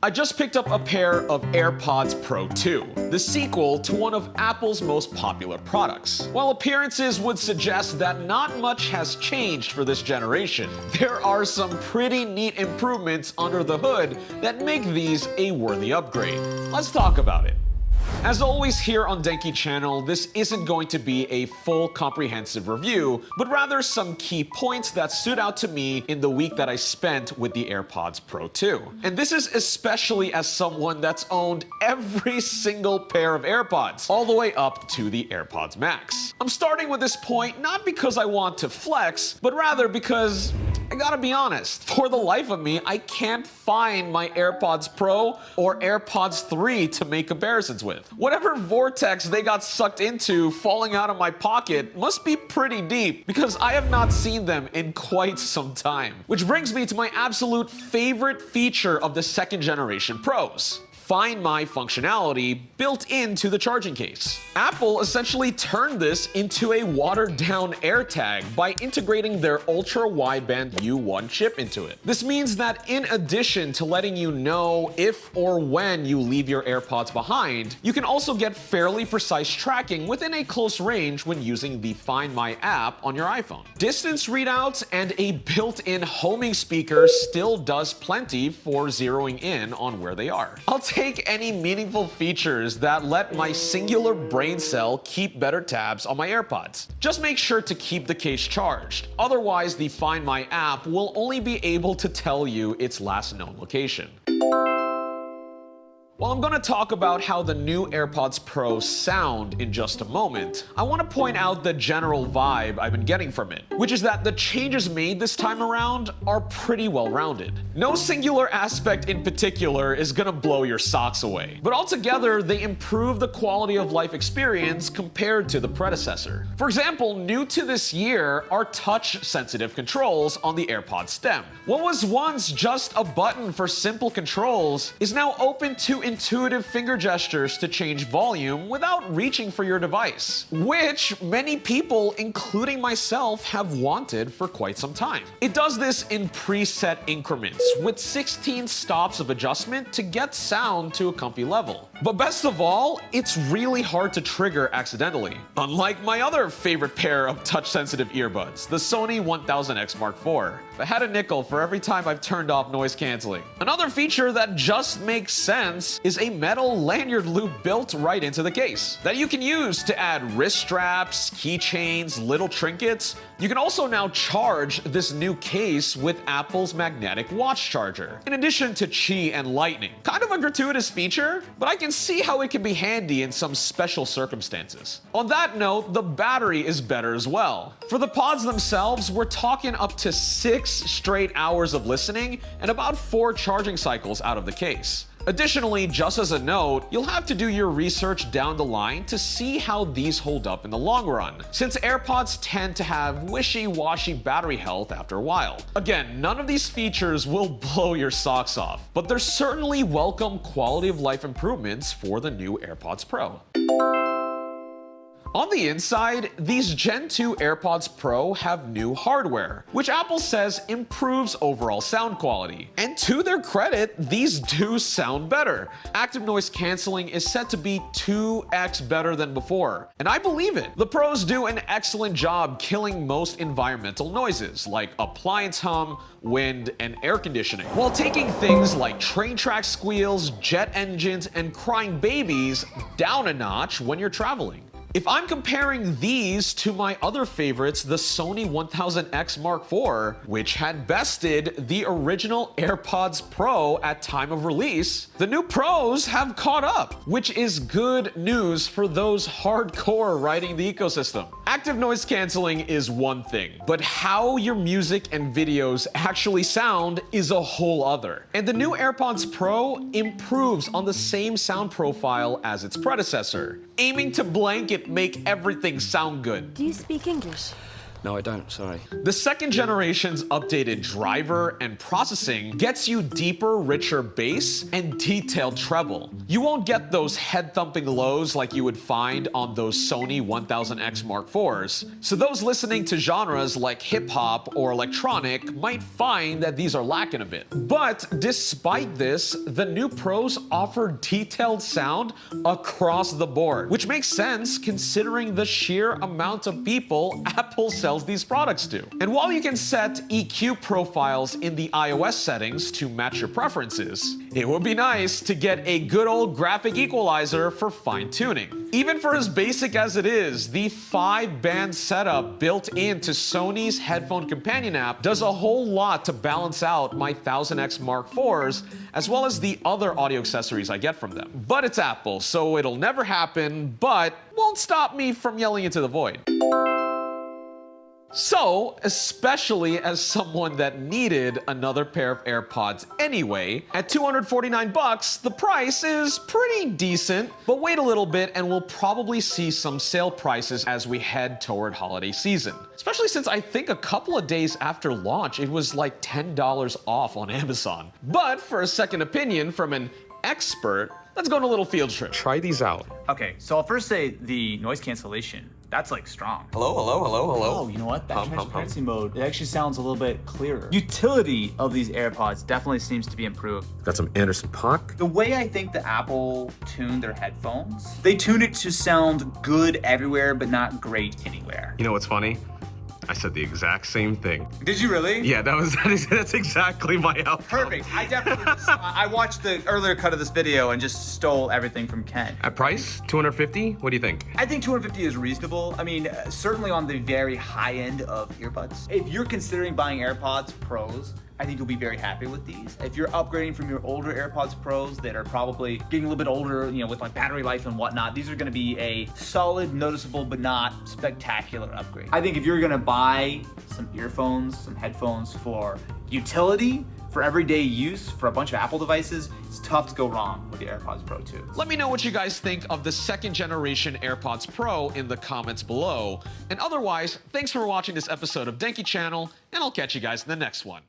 I just picked up a pair of AirPods Pro 2, the sequel to one of Apple's most popular products. While appearances would suggest that not much has changed for this generation, there are some pretty neat improvements under the hood that make these a worthy upgrade. Let's talk about it. As always here on Denki channel, this isn't going to be a full comprehensive review, but rather some key points that stood out to me in the week that I spent with the AirPods Pro 2. And this is especially as someone that's owned every single pair of AirPods, all the way up to the AirPods Max. I'm starting with this point not because I want to flex, but rather because I gotta be honest, for the life of me, I can't find my AirPods Pro or AirPods 3 to make comparisons with. Whatever vortex they got sucked into falling out of my pocket must be pretty deep because I have not seen them in quite some time. Which brings me to my absolute favorite feature of the second generation Pros: Find My functionality built into the charging case. Apple essentially turned this into a watered-down AirTag by integrating their ultra-wideband U1 chip into it. This means that in addition to letting you know if or when you leave your AirPods behind, you can also get fairly precise tracking within a close range when using the Find My app on your iPhone. Distance readouts and a built-in homing speaker still does plenty for zeroing in on where they are. I'll take any meaningful features that let my singular brain cell keep better tabs on my AirPods. Just make sure to keep the case charged. Otherwise, the Find My app will only be able to tell you its last known location. While I'm going to talk about how the new AirPods Pro sound in just a moment, I want to point out the general vibe I've been getting from it, which is that the changes made this time around are pretty well-rounded. No singular aspect in particular is going to blow your socks away, but altogether they improve the quality of life experience compared to the predecessor. For example, new to this year are touch-sensitive controls on the AirPods stem. What was once just a button for simple controls is now open to intuitive finger gestures to change volume without reaching for your device, which many people, including myself, have wanted for quite some time. It does this in preset increments with 16 stops of adjustment to get sound to a comfy level. But best of all, it's really hard to trigger accidentally, unlike my other favorite pair of touch-sensitive earbuds, the Sony 1000X Mark IV. I had a nickel for every time I've turned off noise canceling. Another feature that just makes sense is a metal lanyard loop built right into the case that you can use to add wrist straps, keychains, little trinkets. You can also now charge this new case with Apple's magnetic watch charger, in addition to Qi and Lightning. Kind of a gratuitous feature, but I can see how it can be handy in some special circumstances. On that note, the battery is better as well. For the pods themselves, we're talking up to 6 straight hours of listening and about 4 charging cycles out of the case. Additionally, just as a note, you'll have to do your research down the line to see how these hold up in the long run, since AirPods tend to have wishy-washy battery health after a while. Again, none of these features will blow your socks off, but they're certainly welcome quality of life improvements for the new AirPods Pro. On the inside, these Gen 2 AirPods Pro have new hardware, which Apple says improves overall sound quality. And to their credit, these do sound better. Active noise canceling is set to be 2x better than before, and I believe it. The Pros do an excellent job killing most environmental noises, like appliance hum, wind, and air conditioning, while taking things like train track squeals, jet engines, and crying babies down a notch when you're traveling. If I'm comparing these to my other favorites, the Sony 1000X Mark IV, which had bested the original AirPods Pro at time of release, the new Pros have caught up, which is good news for those hardcore riding the ecosystem. Active noise canceling is one thing, but how your music and videos actually sound is a whole other. And the new AirPods Pro improves on the same sound profile as its predecessor, aiming to blanket make everything sound good. Do you speak English? No, I don't, sorry. The second generation's updated driver and processing gets you deeper, richer bass and detailed treble. You won't get those head-thumping lows like you would find on those Sony 1000X Mark IVs. So those listening to genres like hip-hop or electronic might find that these are lacking a bit. But despite this, the new Pros offer detailed sound across the board, which makes sense considering the sheer amount of people Apple sells these products to. And while you can set EQ profiles in the iOS settings to match your preferences, it would be nice to get a good old graphic equalizer for fine-tuning. Even for as basic as it is, the 5-band setup built into Sony's headphone companion app does a whole lot to balance out my 1000X Mark IVs, as well as the other audio accessories I get from them. But it's Apple, so it'll never happen, but won't stop me from yelling into the void. So, especially as someone that needed another pair of AirPods anyway, at $249, the price is pretty decent, but wait a little bit and we'll probably see some sale prices as we head toward holiday season. Especially since I think a couple of days after launch, it was like $10 off on Amazon. But for a second opinion from an expert, let's go on a little field trip. Try these out. Okay, so I'll first say the noise cancellation. That's like strong. Hello, hello, hello, hello. Oh, you know what? That transparency mode, it actually sounds a little bit clearer. Utility of these AirPods definitely seems to be improved. Got some Anderson .Paak. The way I think the Apple tuned their headphones, they tuned it to sound good everywhere, but not great anywhere. You know what's funny? I said the exact same thing. Did you really? Yeah, that's exactly my outcome. Perfect. I definitely I watched the earlier cut of this video and just stole everything from Ken. At price, $250? What do you think? I think $250 is reasonable. I mean, certainly on the very high end of earbuds. If you're considering buying AirPods Pros, I think you'll be very happy with these. If you're upgrading from your older AirPods Pros that are probably getting a little bit older, you know, with like battery life and whatnot, these are gonna be a solid, noticeable, but not spectacular upgrade. I think if you're gonna buy some earphones, some headphones for utility, for everyday use, for a bunch of Apple devices, it's tough to go wrong with the AirPods Pro 2. Let me know what you guys think of the second generation AirPods Pro in the comments below. And otherwise, thanks for watching this episode of Denki Channel, and I'll catch you guys in the next one.